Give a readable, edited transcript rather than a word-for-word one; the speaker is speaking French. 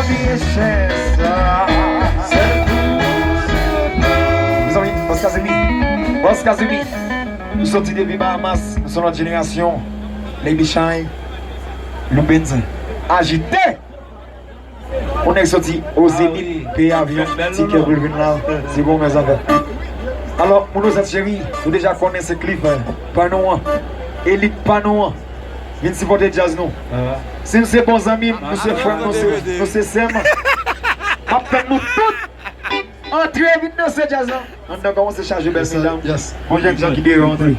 vie est chère. Mes amis, Boss Kazemi, nous sommes depuis Bahamas, nous sommes notre génération, les Bichai, le Benz, agité. On est sorti aux Zénith, payer avion, ticket pour venir là, c'est bon mes amis. Alors, mon autre chéri, vous déjà connaissez Cliff, Panoa, Elite Panoa, viens supporter jazz nous. Si nous sommes bons amis, nous sommes frères, nous sommes sœurs, après nous tous, entrez vite dans ce jazz là. On a commencé à charger belle mesdames. Bon, j'ai des gens qui déroulent.